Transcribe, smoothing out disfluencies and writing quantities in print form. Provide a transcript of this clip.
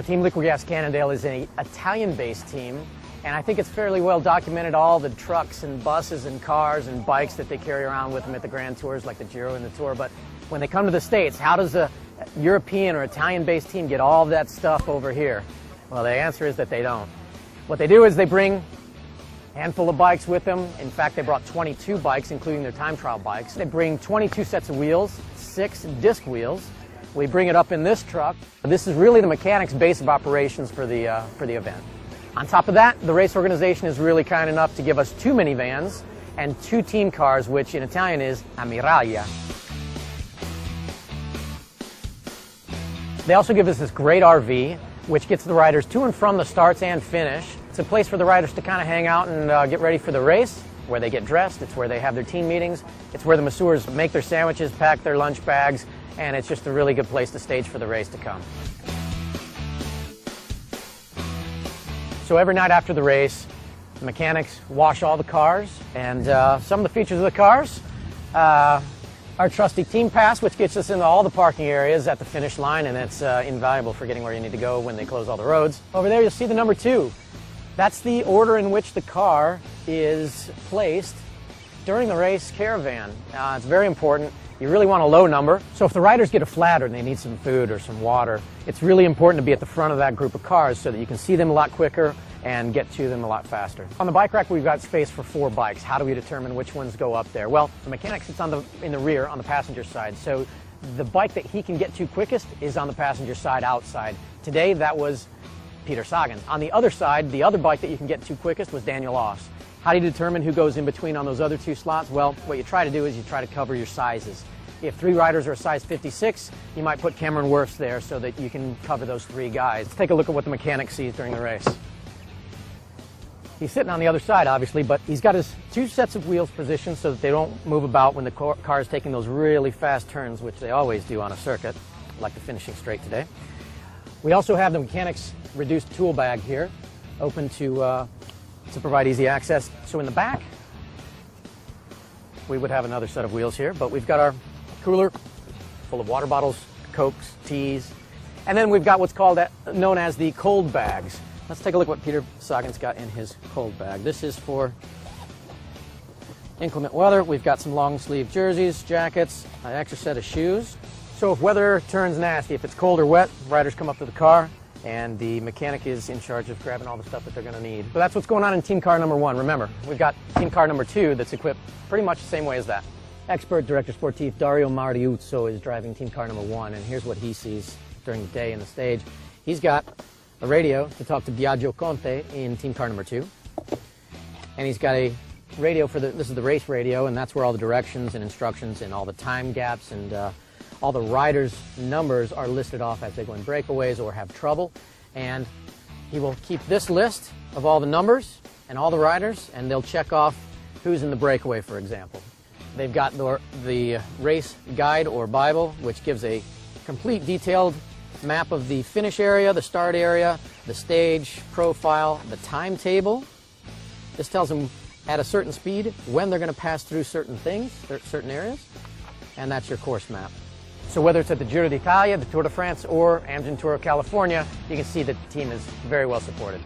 Team Liquigas-Cannondale is an Italian-based team, and I think it's fairly well documented all the trucks and buses and cars and bikes that they carry around with them at the Grand Tours like the Giro and the Tour. But when they come to the States, how does a European or Italian-based team get all of that stuff over here? Well, the answer is that they don't. What they do is they bring a handful of bikes with them. In fact, they brought 22 bikes, including their time trial bikes. They bring 22 sets of wheels, 6 disc wheels. We bring it up in this truck. This is really the mechanics' base of operations for the event. On top of that, the race organization is really kind enough to give us 2 minivans and 2 team cars, which in Italian is ammiraglia. They also give us this great RV, which gets the riders to and from the starts and finish. It's a place for the riders to kind of hang out and get ready for the race, where they get dressed. It's where they have their team meetings. It's where the masseurs make their sandwiches, pack their lunch bags, and it's just a really good place to stage for the race to come. So every night after the race, the mechanics wash all the cars, and some of the features of the cars, our trusty team pass, which gets us into all the parking areas at the finish line, and it's invaluable for getting where you need to go when they close all the roads. Over there you'll see the number 2. That's the order in which the car is placed during the race caravan. It's very important. You really want a low number. So if the riders get a flat or they need some food or some water, it's really important to be at the front of that group of cars so that you can see them a lot quicker and get to them a lot faster. On the bike rack, we've got space for 4 bikes. How do we determine which ones go up there? Well, the mechanic sits in the rear on the passenger side. So the bike that he can get to quickest is on the passenger side outside. Today, that was Peter Sagan. On the other side, the other bike that you can get to quickest was Daniel Oss. How do you determine who goes in between on those other 2 slots? Well, what you try to do is you try to cover your sizes. If 3 riders are a size 56, you might put Cameron Wirfs there so that you can cover those 3 guys. Let's take a look at what the mechanic sees during the race. He's sitting on the other side, obviously, but he's got his 2 sets of wheels positioned so that they don't move about when the car is taking those really fast turns, which they always do on a circuit, like the finishing straight today. We also have the mechanic's reduced tool bag here, open to provide easy access. So in the back, we would have another set of wheels here, but we've got our cooler full of water bottles, Cokes, teas, and then we've got what's known as the cold bags. Let's take a look at what Peter Sagan's got in his cold bag. This is for inclement weather. We've got some long sleeve jerseys, jackets, an extra set of shoes. So if weather turns nasty, if it's cold or wet, riders come up to the car, and the mechanic is in charge of grabbing all the stuff that they're going to need. So that's what's going on in team car number 1. Remember, we've got team car number 2 that's equipped pretty much the same way as that. Expert director sportif Dario Mariuzzo is driving team car number 1, and here's what he sees during the day in the stage. He's got a radio to talk to Biagio Conte in team car number 2, and he's got a radio this is the race radio, and that's where all the directions and instructions and all the time gaps and all the riders' numbers are listed off as they go in breakaways or have trouble. And he will keep this list of all the numbers and all the riders, and they'll check off who's in the breakaway, for example. They've got the race guide or Bible, which gives a complete detailed map of the finish area, the start area, the stage profile, the timetable. This tells them at a certain speed when they're going to pass through certain things, certain areas, and that's your course map. So whether it's at the Giro d'Italia, the Tour de France, or Amgen Tour of California, you can see that the team is very well supported.